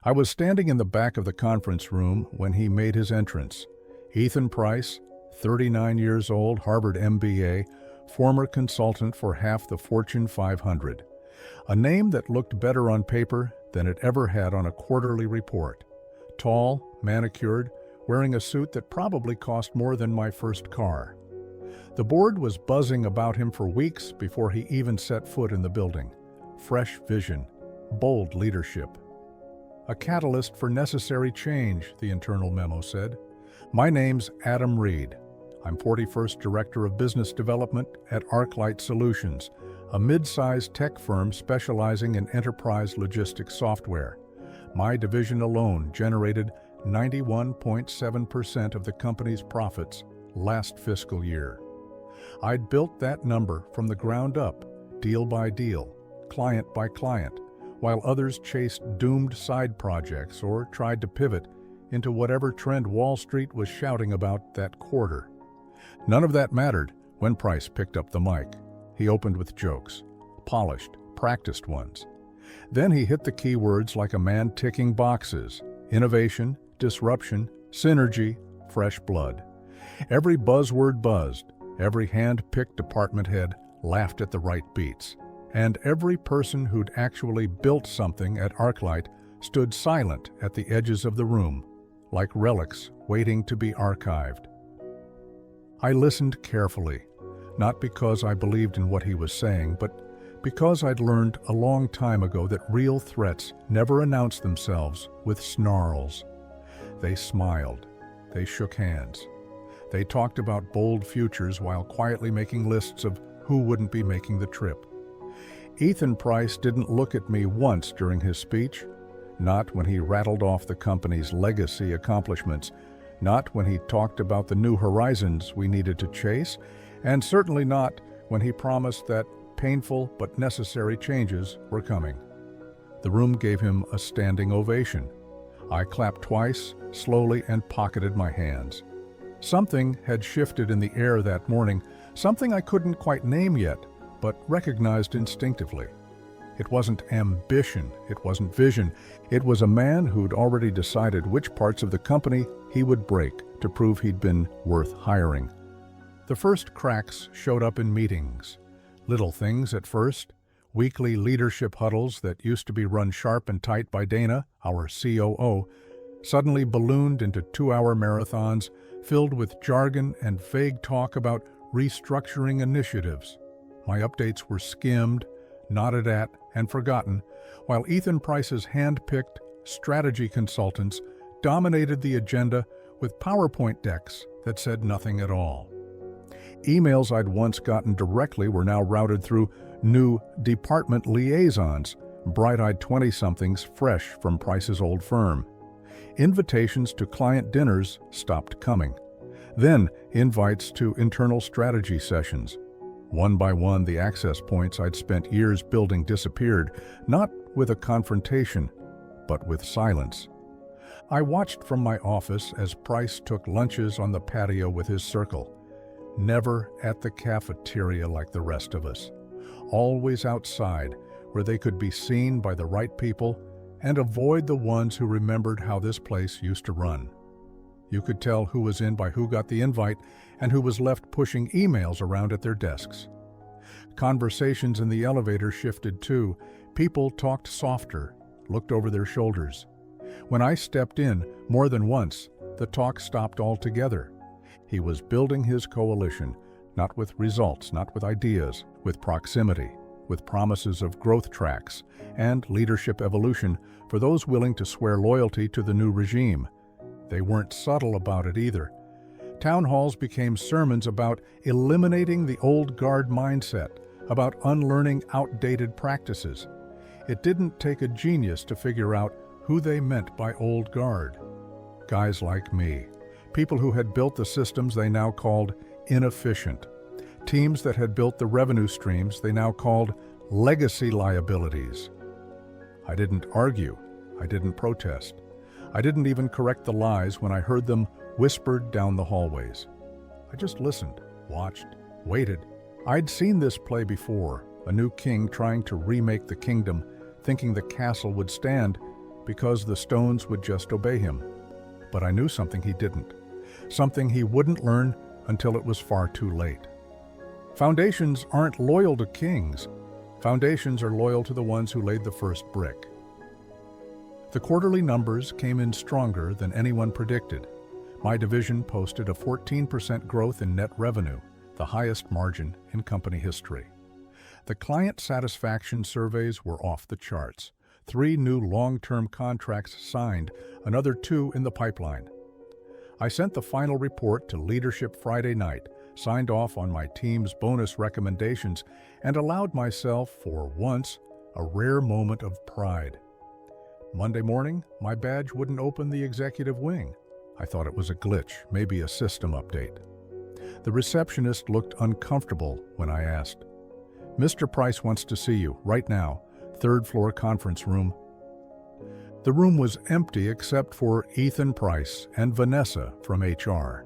I was standing in the back of the conference room when he made his entrance. Ethan Price, 39 years old, Harvard MBA, former consultant for half the Fortune 500. A name that looked better on paper than it ever had on a quarterly report. Tall, manicured, wearing a suit that probably cost more than my first car. The board was buzzing about him for weeks before he even set foot in the building. Fresh vision, bold leadership. A catalyst for necessary change, the internal memo said. My name's Adam Reed. I'm 41st Director of Business Development at Arclight Solutions, a mid-sized tech firm specializing in enterprise logistics software. My division alone generated 91.7% of the company's profits last fiscal year. I'd built that number from the ground up, deal by deal, client by client, while others chased doomed side projects or tried to pivot into whatever trend Wall Street was shouting about that quarter. None of that mattered when Price picked up the mic. He opened with jokes, polished, practiced ones. Then he hit the keywords like a man ticking boxes: innovation, disruption, synergy, fresh blood. Every buzzword buzzed, every hand-picked department head laughed at the right beats, and every person who'd actually built something at Arclight stood silent at the edges of the room, like relics waiting to be archived. I listened carefully, not because I believed in what he was saying, but because I'd learned a long time ago that real threats never announce themselves with snarls. They smiled. They shook hands. They talked about bold futures while quietly making lists of who wouldn't be making the trip. Ethan Price didn't look at me once during his speech, not when he rattled off the company's legacy accomplishments, not when he talked about the new horizons we needed to chase, and certainly not when he promised that painful but necessary changes were coming. The room gave him a standing ovation. I clapped twice, slowly, and pocketed my hands. Something had shifted in the air that morning, something I couldn't quite name yet, but recognized instinctively. It wasn't ambition, it wasn't vision. It was a man who'd already decided which parts of the company he would break to prove he'd been worth hiring. The first cracks showed up in meetings. Little things at first, weekly leadership huddles that used to be run sharp and tight by Dana, our COO, suddenly ballooned into 2-hour marathons filled with jargon and vague talk about restructuring initiatives. My updates were skimmed, nodded at, and forgotten, while Ethan Price's hand-picked strategy consultants dominated the agenda with PowerPoint decks that said nothing at all. Emails I'd once gotten directly were now routed through new department liaisons, bright-eyed 20-somethings fresh from Price's old firm. Invitations to client dinners stopped coming. Then, invites to internal strategy sessions. One by one, the access points I'd spent years building disappeared, not with a confrontation, but with silence. I watched from my office as Price took lunches on the patio with his circle. Never at the cafeteria like the rest of us. Always outside, where they could be seen by the right people and avoid the ones who remembered how this place used to run. You could tell who was in by who got the invite and who was left pushing emails around at their desks. Conversations in the elevator shifted too. People talked softer, looked over their shoulders. When I stepped in, more than once, the talk stopped altogether. He was building his coalition, not with results, not with ideas, with proximity, with promises of growth tracks and leadership evolution for those willing to swear loyalty to the new regime. They weren't subtle about it either. Town halls became sermons about eliminating the old guard mindset, about unlearning outdated practices. It didn't take a genius to figure out who they meant by old guard. Guys like me, people who had built the systems they now called inefficient, teams that had built the revenue streams they now called legacy liabilities. I didn't argue, I didn't protest. I didn't even correct the lies when I heard them whispered down the hallways. I just listened, watched, waited. I'd seen this play before, a new king trying to remake the kingdom, thinking the castle would stand, because the stones would just obey him. But I knew something he didn't, something he wouldn't learn until it was far too late. Foundations aren't loyal to kings. Foundations are loyal to the ones who laid the first brick. The quarterly numbers came in stronger than anyone predicted. My division posted a 14% growth in net revenue, the highest margin in company history. The client satisfaction surveys were off the charts. 3 new long-term contracts signed, another 2 in the pipeline. I sent the final report to leadership Friday night, signed off on my team's bonus recommendations, and allowed myself, for once, a rare moment of pride. Monday morning, my badge wouldn't open the executive wing. I thought it was a glitch, maybe a system update. The receptionist looked uncomfortable when I asked, "Mr. Price wants to see you, right now, 3rd floor conference room." The room was empty except for Ethan Price and Vanessa from HR.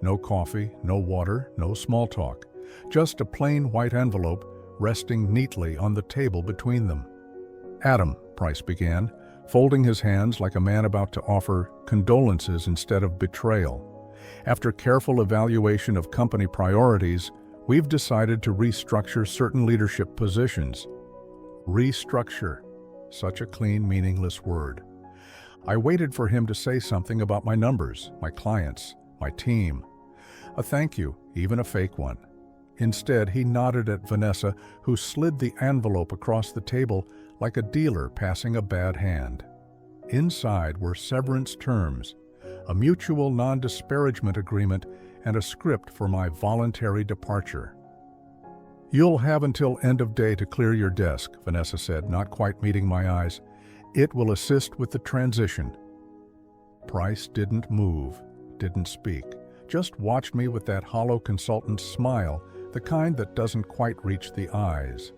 No coffee, no water, no small talk. Just a plain white envelope resting neatly on the table between them. "Adam," Price began, folding his hands like a man about to offer condolences instead of betrayal. "After careful evaluation of company priorities, we've decided to restructure certain leadership positions." Restructure. Such a clean, meaningless word. I waited for him to say something about my numbers, my clients, my team. A thank you, even a fake one. Instead, he nodded at Vanessa, who slid the envelope across the table like a dealer passing a bad hand. Inside were severance terms, a mutual non-disparagement agreement, and a script for my voluntary departure. "You'll have until end of day to clear your desk," Vanessa said, not quite meeting my eyes. "It will assist with the transition." Price didn't move, didn't speak, just watched me with that hollow consultant's smile, the kind that doesn't quite reach the eyes.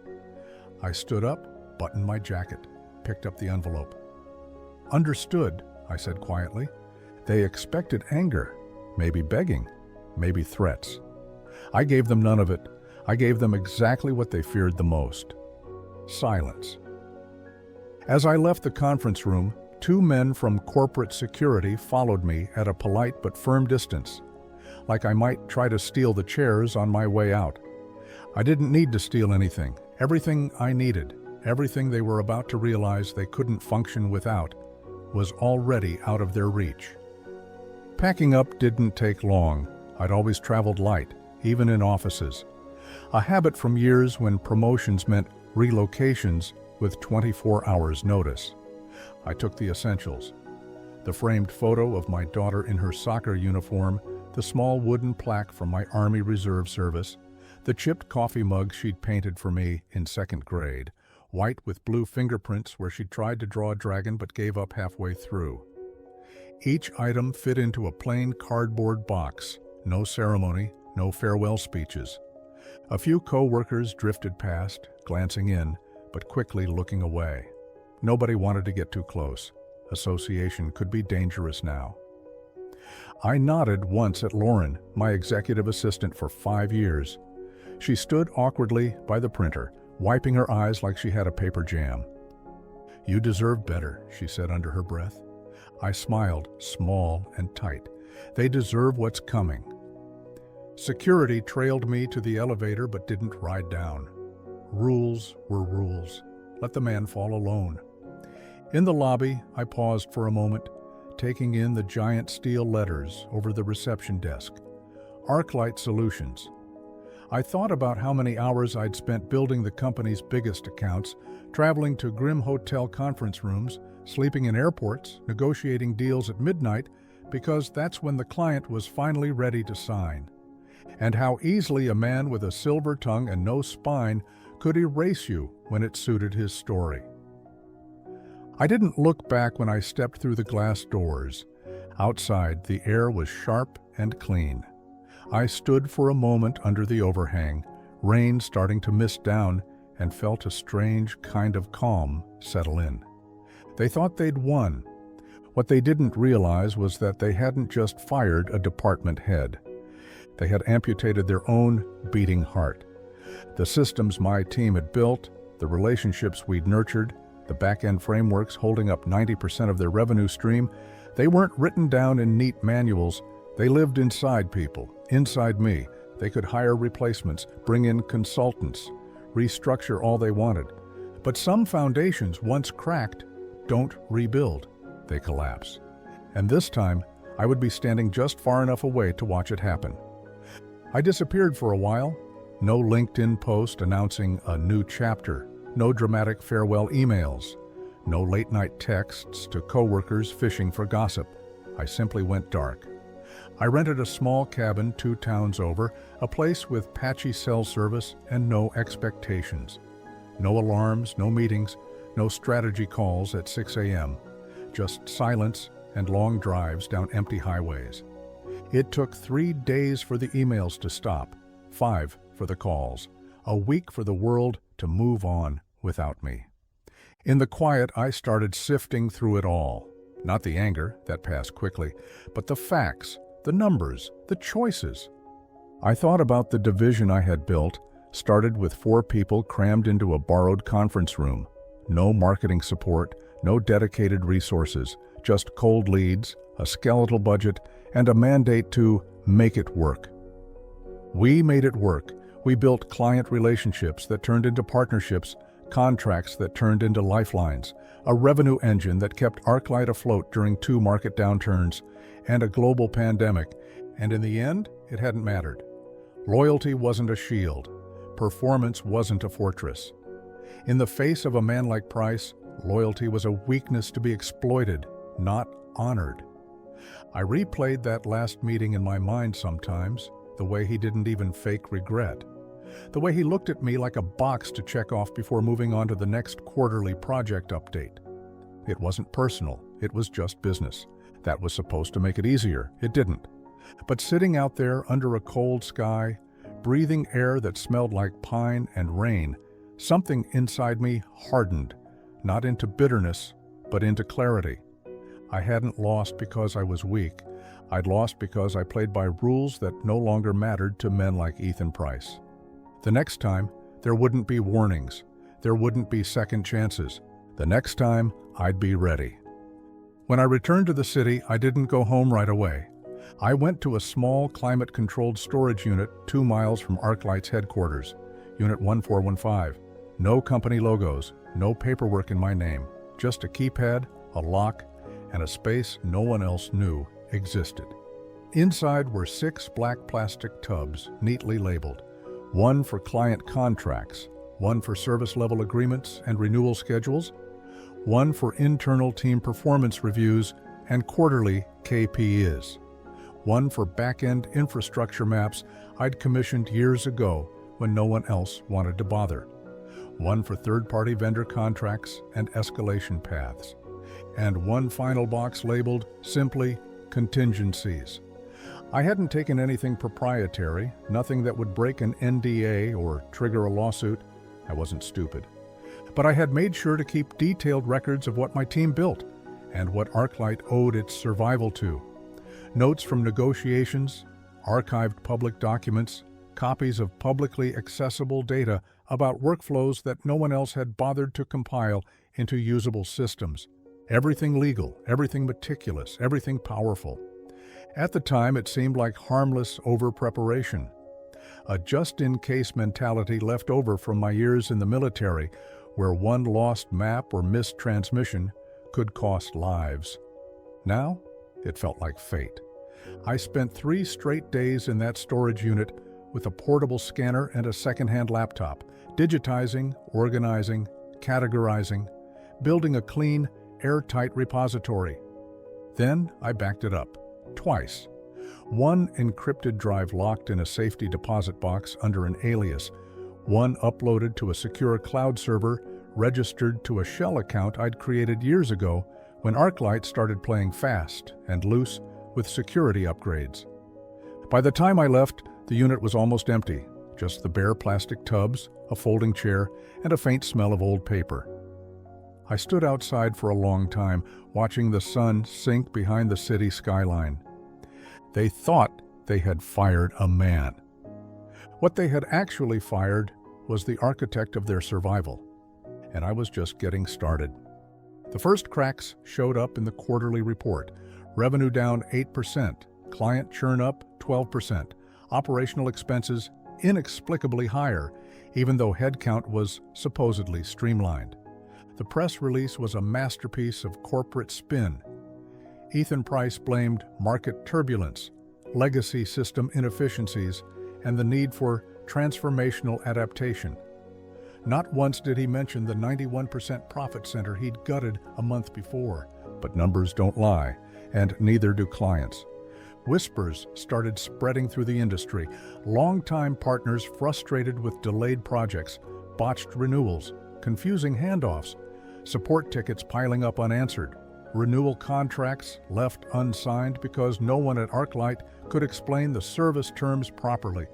I stood up, buttoned my jacket, picked up the envelope. "Understood," I said quietly. They expected anger, maybe begging, maybe threats. I gave them none of it. I gave them exactly what they feared the most: silence. As I left the conference room, 2 men from corporate security followed me at a polite but firm distance, like I might try to steal the chairs on my way out. I didn't need to steal anything. Everything I needed, everything they were about to realize they couldn't function without, was already out of their reach. Packing up didn't take long. I'd always traveled light, even in offices. A habit from years when promotions meant relocations with 24 hours notice. I took the essentials: the framed photo of my daughter in her soccer uniform, the small wooden plaque from my Army Reserve service, the chipped coffee mug she'd painted for me in 2nd grade, white with blue fingerprints where she'd tried to draw a dragon but gave up halfway through. Each item fit into a plain cardboard box, no ceremony, no farewell speeches. A few co-workers drifted past, glancing in, but quickly looking away. Nobody wanted to get too close. Association could be dangerous now. I nodded once at Lauren, my executive assistant for 5 years. She stood awkwardly by the printer, wiping her eyes like she had a paper jam. "You deserve better," she said under her breath. I smiled, small and tight. They deserve what's coming. Security trailed me to the elevator but didn't ride down. Rules were rules. Let the man fall alone. In the lobby, I paused for a moment, taking in the giant steel letters over the reception desk. Arclight Solutions. I thought about how many hours I'd spent building the company's biggest accounts, traveling to grim hotel conference rooms, sleeping in airports, negotiating deals at midnight, because that's when the client was finally ready to sign. And how easily a man with a silver tongue and no spine could erase you when it suited his story. I didn't look back when I stepped through the glass doors. Outside, the air was sharp and clean. I stood for a moment under the overhang, rain starting to mist down, and felt a strange kind of calm settle in. They thought they'd won. What they didn't realize was that they hadn't just fired a department head. They had amputated their own beating heart. The systems my team had built, the relationships we'd nurtured, The back-end frameworks holding up 90% of their revenue stream, they weren't written down in neat manuals. They lived inside people, inside me. They could hire replacements, bring in consultants, restructure all they wanted. But some foundations, once cracked, don't rebuild. They collapse. And this time, I would be standing just far enough away to watch it happen. I disappeared for a while. No LinkedIn post announcing a new chapter. No dramatic farewell emails. No late-night texts to coworkers fishing for gossip. I simply went dark. I rented a small cabin 2 towns over, a place with patchy cell service and no expectations. No alarms, no meetings, no strategy calls at 6 a.m. Just silence and long drives down empty highways. It took 3 days for the emails to stop, 5 for the calls, a week for the world to move on without me. In the quiet, I started sifting through it all. Not the anger, that passed quickly, but the facts, the numbers, the choices. I thought about the division I had built, started with 4 people crammed into a borrowed conference room. No marketing support, no dedicated resources, just cold leads, a skeletal budget, and a mandate to make it work. We made it work. We built client relationships that turned into partnerships, contracts that turned into lifelines, a revenue engine that kept Arclight afloat during 2 market downturns, and a global pandemic. And in the end, it hadn't mattered. Loyalty wasn't a shield. Performance wasn't a fortress. In the face of a man like Price, loyalty was a weakness to be exploited, not honored. I replayed that last meeting in my mind sometimes, the way he didn't even fake regret. The way he looked at me like a box to check off before moving on to the next quarterly project update. It wasn't personal, it was just business. That was supposed to make it easier. It didn't. But sitting out there under a cold sky, breathing air that smelled like pine and rain, something inside me hardened, not into bitterness, but into clarity. I hadn't lost because I was weak. I'd lost because I played by rules that no longer mattered to men like Ethan Price. The next time, there wouldn't be warnings. There wouldn't be second chances. The next time, I'd be ready. When I returned to the city, I didn't go home right away. I went to a small climate-controlled storage unit 2 miles from Arclight's headquarters, Unit 1415. No company logos, no paperwork in my name, just a keypad, a lock, and a space no one else knew existed. Inside were 6 black plastic tubs, neatly labeled. 1 for client contracts, 1 for service level agreements and renewal schedules, 1 for internal team performance reviews and quarterly KPIs, 1 for back-end infrastructure maps I'd commissioned years ago when no one else wanted to bother, 1 for third-party vendor contracts and escalation paths, and 1 final box labeled simply contingencies. I hadn't taken anything proprietary, nothing that would break an NDA or trigger a lawsuit. I wasn't stupid. But I had made sure to keep detailed records of what my team built and what Arclight owed its survival to. Notes from negotiations, archived public documents, copies of publicly accessible data about workflows that no one else had bothered to compile into usable systems. Everything legal, everything meticulous, everything powerful. At the time, it seemed like harmless over-preparation, a just-in-case mentality left over from my years in the military, where one lost map or missed transmission could cost lives. Now, it felt like fate. I spent 3 straight days in that storage unit with a portable scanner and a second-hand laptop, digitizing, organizing, categorizing, building a clean, airtight repository. Then I backed it up. Twice. 1 encrypted drive locked in a safety deposit box under an alias, 1 uploaded to a secure cloud server registered to a shell account I'd created years ago when Arclight started playing fast and loose with security upgrades. By the time I left, the unit was almost empty, just the bare plastic tubs, a folding chair, and a faint smell of old paper. I stood outside for a long time, watching the sun sink behind the city skyline. They thought they had fired a man. What they had actually fired was the architect of their survival. and I was just getting started. The first cracks showed up in the quarterly report. Revenue down 8%, client churn up 12%, operational expenses inexplicably higher, even though headcount was supposedly streamlined. The press release was a masterpiece of corporate spin. Ethan Price blamed market turbulence, legacy system inefficiencies, and the need for transformational adaptation. Not once did he mention the 91% profit center he'd gutted a month before. But numbers don't lie, and neither do clients. Whispers started spreading through the industry. Longtime partners frustrated with delayed projects, botched renewals, confusing handoffs, support tickets piling up unanswered, renewal contracts left unsigned because no one at Arclight could explain the service terms properly.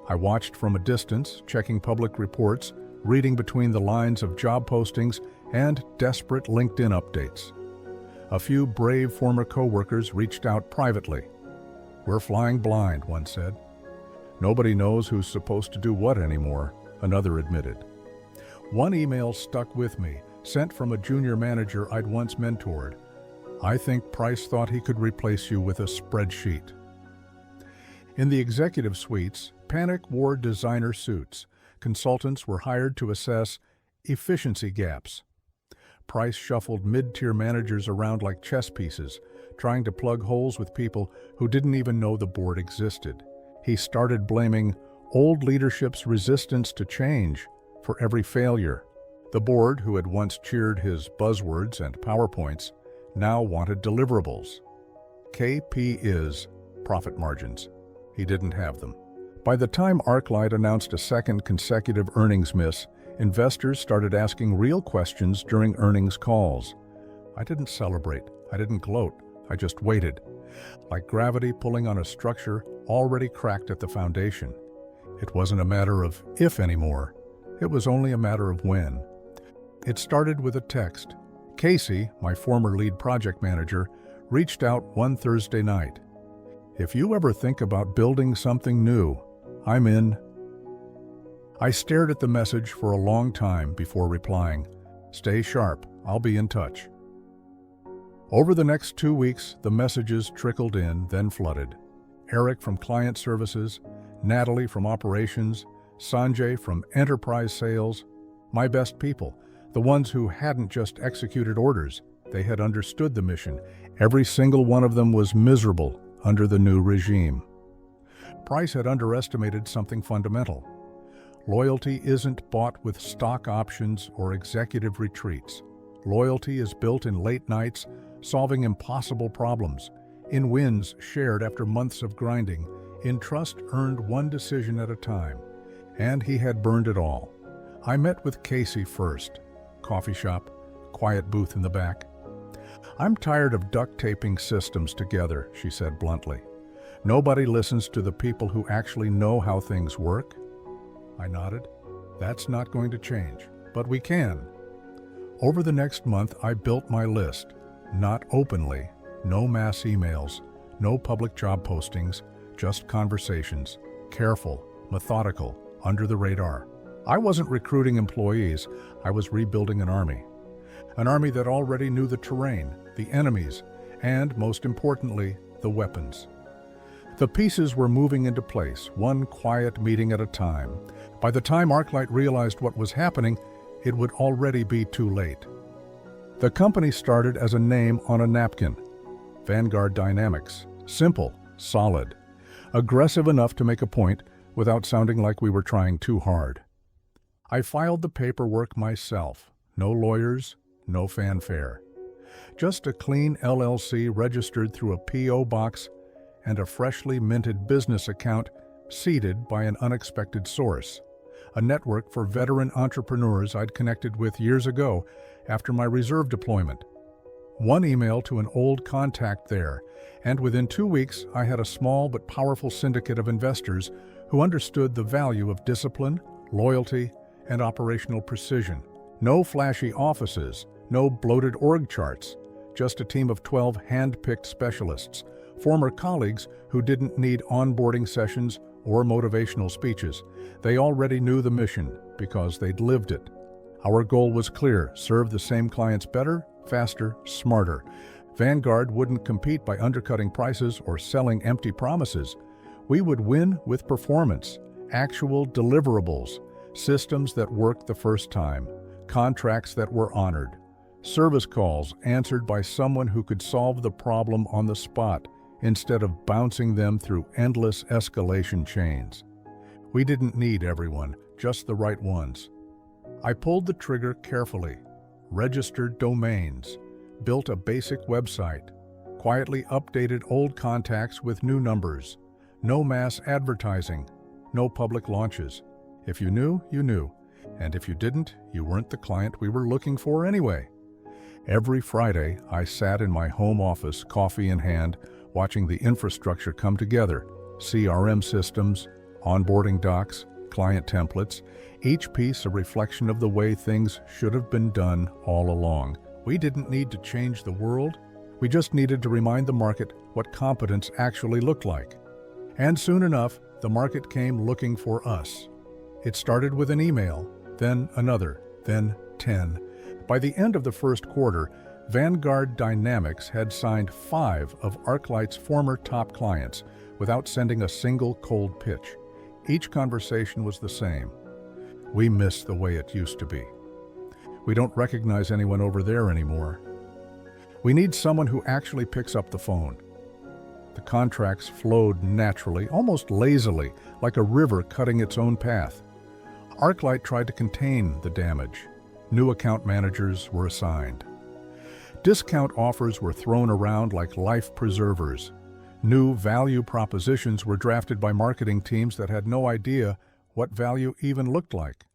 I watched from a distance, checking public reports, reading between the lines of job postings and desperate LinkedIn updates. A few brave former coworkers reached out privately. "We're flying blind," one said. "Nobody knows who's supposed to do what anymore," another admitted. One email stuck with me, sent from a junior manager I'd once mentored. "I think Price thought he could replace you with a spreadsheet." In the executive suites, panic wore designer suits. Consultants were hired to assess efficiency gaps. Price shuffled mid-tier managers around like chess pieces, trying to plug holes with people who didn't even know the board existed. He started blaming old leadership's resistance to change for every failure. The board, who had once cheered his buzzwords and PowerPoints, now wanted deliverables. KP is profit margins. He didn't have them. By the time Arclight announced a second consecutive earnings miss, investors started asking real questions during earnings calls. I didn't celebrate. I didn't gloat. I just waited, like gravity pulling on a structure already cracked at the foundation. It wasn't a matter of if anymore. It was only a matter of when. It started with a text. Casey, my former lead project manager, reached out one Thursday night. "If you ever think about building something new, I'm in." I stared at the message for a long time before replying, "Stay sharp, I'll be in touch." Over the next 2 weeks, the messages trickled in, then flooded. Eric from Client Services, Natalie from Operations, Sanjay from Enterprise Sales, my best people, the ones who hadn't just executed orders, they had understood the mission. Every single one of them was miserable under the new regime. Price had underestimated something fundamental. Loyalty isn't bought with stock options or executive retreats. Loyalty is built in late nights, solving impossible problems, in wins shared after months of grinding, in trust earned one decision at a time. And he had burned it all. I met with Casey first. Coffee shop, quiet booth in the back. "I'm tired of duct taping systems together," she said bluntly. "Nobody listens to the people who actually know how things work." I nodded. "That's not going to change, but we can." Over the next month, I built my list. Not openly, no mass emails, no public job postings, just conversations, careful, methodical, under the radar. I wasn't recruiting employees, I was rebuilding an army. An army that already knew the terrain, the enemies, and, most importantly, the weapons. The pieces were moving into place, one quiet meeting at a time. By the time Arclight realized what was happening, it would already be too late. The company started as a name on a napkin. Vanguard Dynamics. Simple, solid, aggressive enough to make a point without sounding like we were trying too hard. I filed the paperwork myself. No lawyers, no fanfare. Just a clean LLC registered through a P.O. box and a freshly minted business account seeded by an unexpected source, a network for veteran entrepreneurs I'd connected with years ago after my reserve deployment. One email to an old contact there, and within 2 weeks I had a small but powerful syndicate of investors who understood the value of discipline, loyalty, and operational precision. No flashy offices, no bloated org charts, just a team of 12 hand-picked specialists, former colleagues who didn't need onboarding sessions or motivational speeches. They already knew the mission because they'd lived it. Our goal was clear: serve the same clients better, faster, smarter. Vanguard wouldn't compete by undercutting prices or selling empty promises. We would win with performance, actual deliverables, systems that worked the first time, contracts that were honored, service calls answered by someone who could solve the problem on the spot instead of bouncing them through endless escalation chains. We didn't need everyone, just the right ones. I pulled the trigger carefully, registered domains, built a basic website, quietly updated old contacts with new numbers. No mass advertising, no public launches. If you knew, you knew. And if you didn't, you weren't the client we were looking for anyway. Every Friday, I sat in my home office, coffee in hand, watching the infrastructure come together. CRM systems, onboarding docs, client templates, each piece a reflection of the way things should have been done all along. We didn't need to change the world. We just needed to remind the market what competence actually looked like. And soon enough, the market came looking for us. It started with an email, then another, then 10. By the end of the first quarter, Vanguard Dynamics had signed 5 of Arclight's former top clients without sending a single cold pitch. Each conversation was the same. We miss the way it used to be. We don't recognize anyone over there anymore. We need someone who actually picks up the phone. The contracts flowed naturally, almost lazily, like a river cutting its own path. Arclight tried to contain the damage. New account managers were assigned. Discount offers were thrown around like life preservers. New value propositions were drafted by marketing teams that had no idea what value even looked like.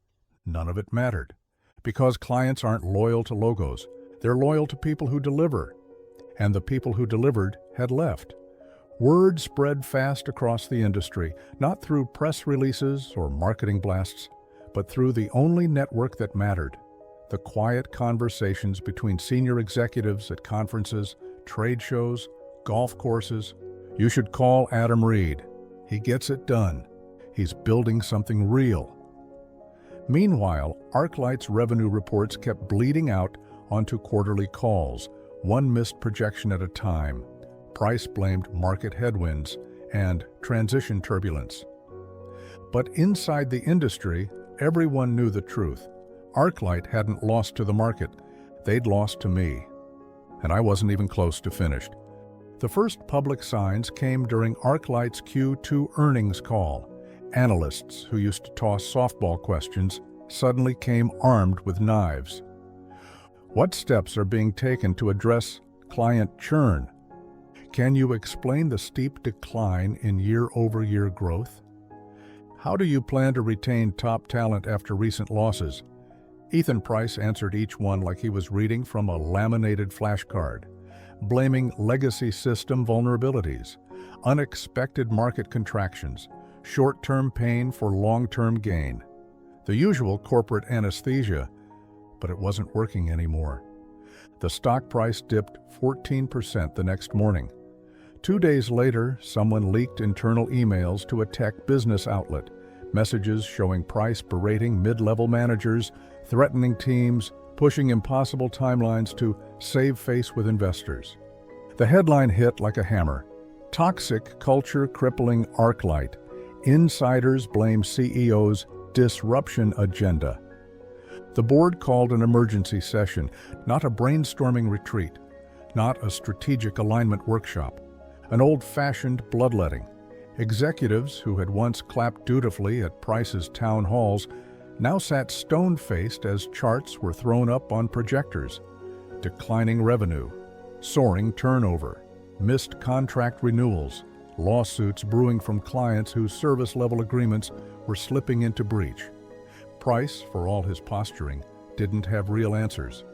None of it mattered, because clients aren't loyal to logos. They're loyal to people who deliver. And the people who delivered had left. Word spread fast across the industry, not through press releases or marketing blasts, but through the only network that mattered: the quiet conversations between senior executives at conferences, trade shows, golf courses. You should call Adam Reed. He gets it done. He's building something real. Meanwhile, Arclight's revenue reports kept bleeding out onto quarterly calls, one missed projection at a time. Price-blamed market headwinds and transition turbulence. But inside the industry, everyone knew the truth. Arclight hadn't lost to the market. They'd lost to me. And I wasn't even close to finished. The first public signs came during Arclight's Q2 earnings call. Analysts who used to toss softball questions suddenly came armed with knives. What steps are being taken to address client churn? Can you explain the steep decline in year-over-year growth? How do you plan to retain top talent after recent losses? Ethan Price answered each one like he was reading from a laminated flashcard, blaming legacy system vulnerabilities, unexpected market contractions, short-term pain for long-term gain. The usual corporate anesthesia, but it wasn't working anymore. The stock price dipped 14% the next morning. 2 days later, someone leaked internal emails to a tech business outlet, messages showing Price berating mid-level managers, threatening teams, pushing impossible timelines to save face with investors. The headline hit like a hammer: "Toxic culture crippling Arclight. Insiders blame CEO's disruption agenda." The board called an emergency session, not a brainstorming retreat, not a strategic alignment workshop, an old-fashioned bloodletting. Executives who had once clapped dutifully at Price's town halls now sat stone-faced as charts were thrown up on projectors. Declining revenue, soaring turnover, missed contract renewals, lawsuits brewing from clients whose service-level agreements were slipping into breach. Price, for all his posturing, didn't have real answers.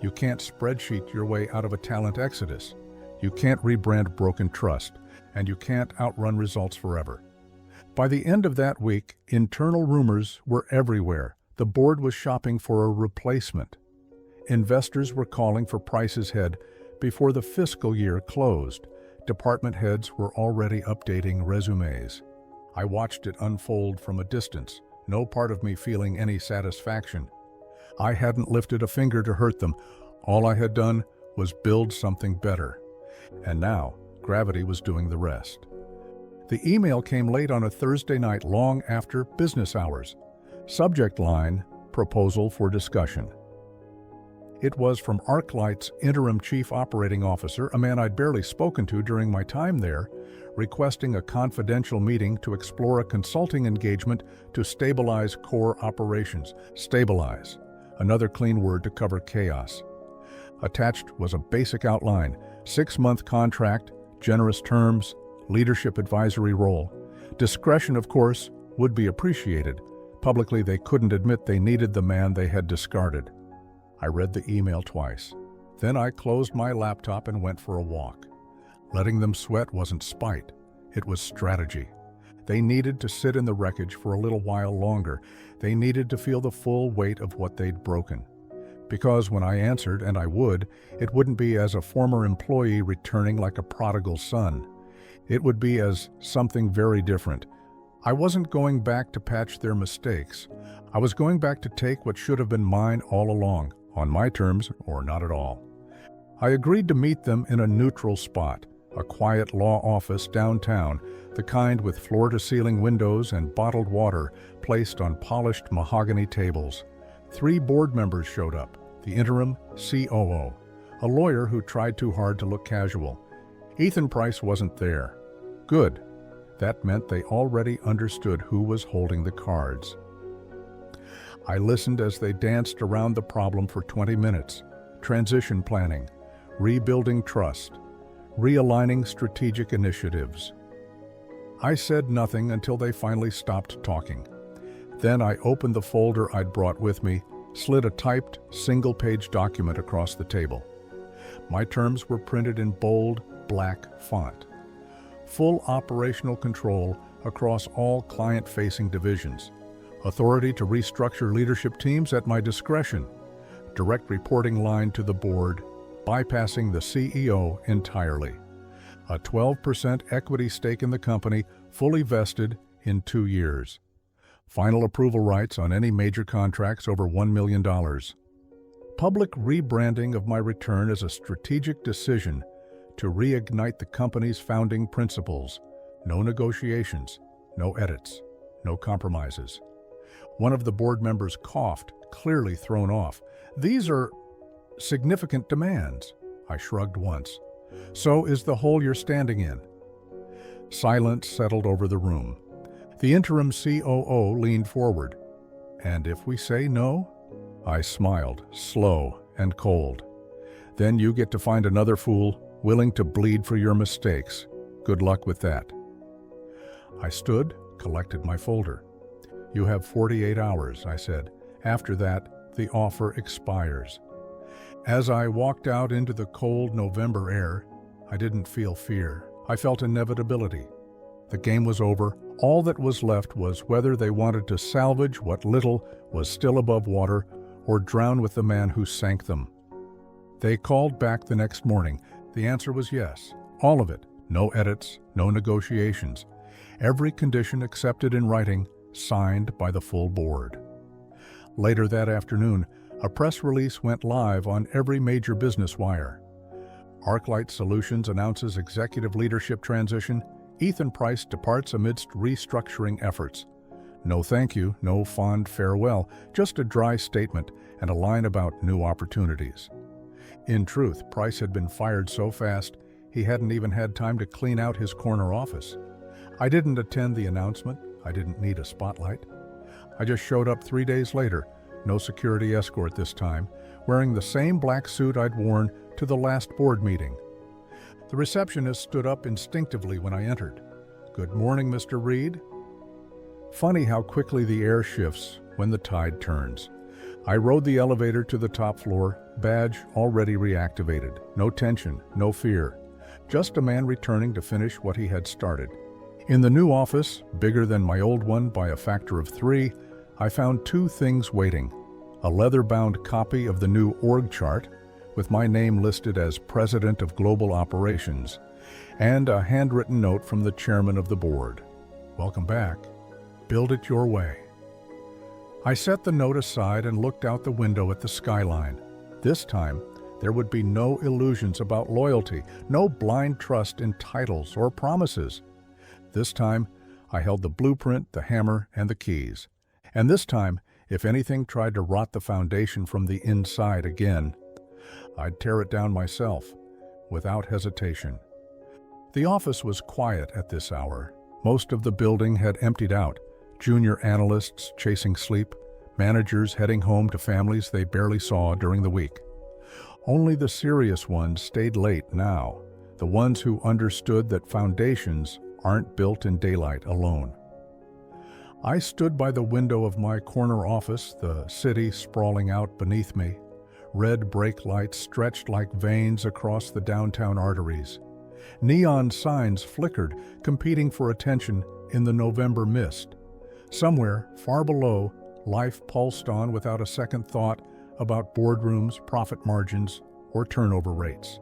You can't spreadsheet your way out of a talent exodus. You can't rebrand broken trust, and you can't outrun results forever. By the end of that week, internal rumors were everywhere. The board was shopping for a replacement. Investors were calling for Price's head before the fiscal year closed. Department heads were already updating resumes. I watched it unfold from a distance, no part of me feeling any satisfaction. I hadn't lifted a finger to hurt them. All I had done was build something better. And now, gravity was doing the rest. The email came late on a Thursday night, long after business hours. Subject line, proposal for discussion. It was from Arclight's interim chief operating officer, a man I'd barely spoken to during my time there, requesting a confidential meeting to explore a consulting engagement to stabilize core operations. Stabilize, another clean word to cover chaos. Attached was a basic outline, 6-month contract, generous terms, leadership advisory role. Discretion, of course, would be appreciated. Publicly, they couldn't admit they needed the man they had discarded. I read the email twice. Then I closed my laptop and went for a walk. Letting them sweat wasn't spite. It was strategy. They needed to sit in the wreckage for a little while longer. They needed to feel the full weight of what they'd broken. Because when I answered, and I would, it wouldn't be as a former employee returning like a prodigal son. It would be as something very different. I wasn't going back to patch their mistakes. I was going back to take what should have been mine all along, on my terms or not at all. I agreed to meet them in a neutral spot, a quiet law office downtown, the kind with floor-to-ceiling windows and bottled water placed on polished mahogany tables. 3 board members showed up, the interim COO, a lawyer who tried too hard to look casual. Ethan Price wasn't there. Good. That meant they already understood who was holding the cards. I listened as they danced around the problem for 20 minutes. Transition planning, rebuilding trust, realigning strategic initiatives. I said nothing until they finally stopped talking. Then I opened the folder I'd brought with me, slid a typed, single-page document across the table. My terms were printed in bold, black font. Full operational control across all client-facing divisions. Authority to restructure leadership teams at my discretion. Direct reporting line to the board, bypassing the CEO entirely. A 12% equity stake in the company, fully vested in 2 years. Final approval rights on any major contracts over $1 million. Public rebranding of my return as a strategic decision to reignite the company's founding principles. No negotiations, no edits, no compromises. One of the board members coughed, clearly thrown off. These are significant demands. I shrugged once. So is the hole you're standing in. Silence settled over the room. The interim COO leaned forward. And if we say no? I smiled, slow and cold. Then you get to find another fool willing to bleed for your mistakes. Good luck with that. I stood, collected my folder. You have 48 hours, I said. After that, the offer expires. As I walked out into the cold November air, I didn't feel fear. I felt inevitability. The game was over. All that was left was whether they wanted to salvage what little was still above water or drown with the man who sank them. They called back the next morning. The answer was yes. All of it. No edits, no negotiations. Every condition accepted in writing, signed by the full board. Later that afternoon, a press release went live on every major business wire. Arclight Solutions announces executive leadership transition. Ethan Price departs amidst restructuring efforts. No thank you, no fond farewell, just a dry statement and a line about new opportunities. In truth, Price had been fired so fast, he hadn't even had time to clean out his corner office. I didn't attend the announcement. I didn't need a spotlight. I just showed up 3 days later, no security escort this time, wearing the same black suit I'd worn to the last board meeting. The receptionist stood up instinctively when I entered. "Good morning, Mr. Reed." Funny how quickly the air shifts when the tide turns. I rode the elevator to the top floor, badge already reactivated. No tension, no fear. Just a man returning to finish what he had started. In the new office, bigger than my old one by a factor of 3, I found 2 things waiting. A leather-bound copy of the new org chart, with my name listed as President of Global Operations, and a handwritten note from the chairman of the board. "Welcome back. Build it your way." I set the note aside and looked out the window at the skyline. This time, there would be no illusions about loyalty, no blind trust in titles or promises. This time, I held the blueprint, the hammer, and the keys. And this time, if anything tried to rot the foundation from the inside again, I'd tear it down myself, without hesitation. The office was quiet at this hour. Most of the building had emptied out, junior analysts chasing sleep, managers heading home to families they barely saw during the week. Only the serious ones stayed late now, the ones who understood that foundations aren't built in daylight alone. I stood by the window of my corner office, the city sprawling out beneath me. Red brake lights stretched like veins across the downtown arteries. Neon signs flickered, competing for attention in the November mist. Somewhere, far below, life pulsed on without a second thought about boardrooms, profit margins, or turnover rates.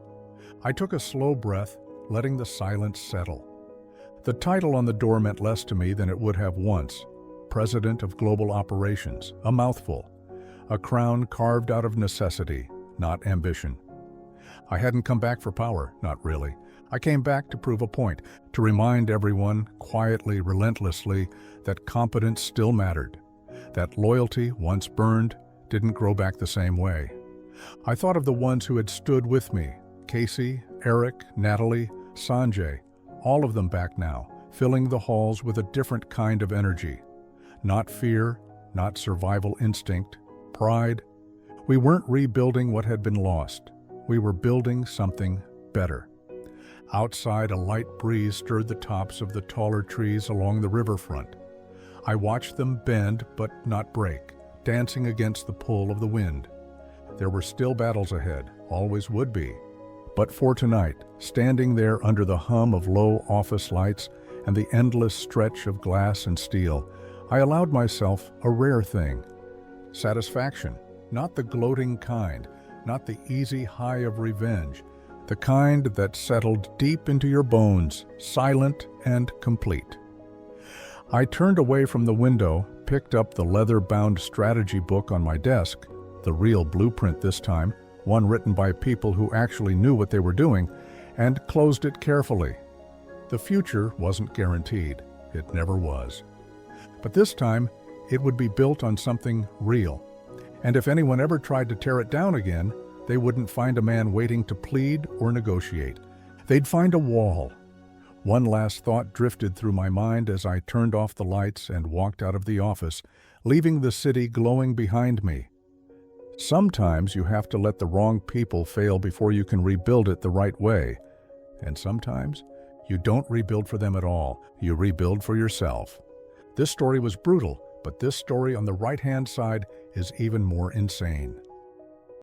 I took a slow breath, letting the silence settle. The title on the door meant less to me than it would have once. President of Global Operations, a mouthful. A crown carved out of necessity, not ambition. I hadn't come back for power, not really. I came back to prove a point, to remind everyone, quietly, relentlessly, that competence still mattered. That loyalty, once burned, didn't grow back the same way. I thought of the ones who had stood with me, Casey, Eric, Natalie, Sanjay, all of them back now, filling the halls with a different kind of energy. Not fear, not survival instinct, pride. We weren't rebuilding what had been lost. We were building something better. Outside, a light breeze stirred the tops of the taller trees along the riverfront. I watched them bend but not break, dancing against the pull of the wind. There were still battles ahead, always would be. But for tonight, standing there under the hum of low office lights and the endless stretch of glass and steel, I allowed myself a rare thing. Satisfaction, not the gloating kind, not the easy high of revenge, the kind that settled deep into your bones, silent and complete. I turned away from the window, picked up the leather-bound strategy book on my desk, the real blueprint this time, one written by people who actually knew what they were doing, and closed it carefully. The future wasn't guaranteed. It never was. But this time, it would be built on something real. And if anyone ever tried to tear it down again, they wouldn't find a man waiting to plead or negotiate. They'd find a wall. One last thought drifted through my mind as I turned off the lights and walked out of the office, leaving the city glowing behind me. Sometimes you have to let the wrong people fail before you can rebuild it the right way. And sometimes you don't rebuild for them at all. You rebuild for yourself. This story was brutal, but this story on the right-hand side is even more insane.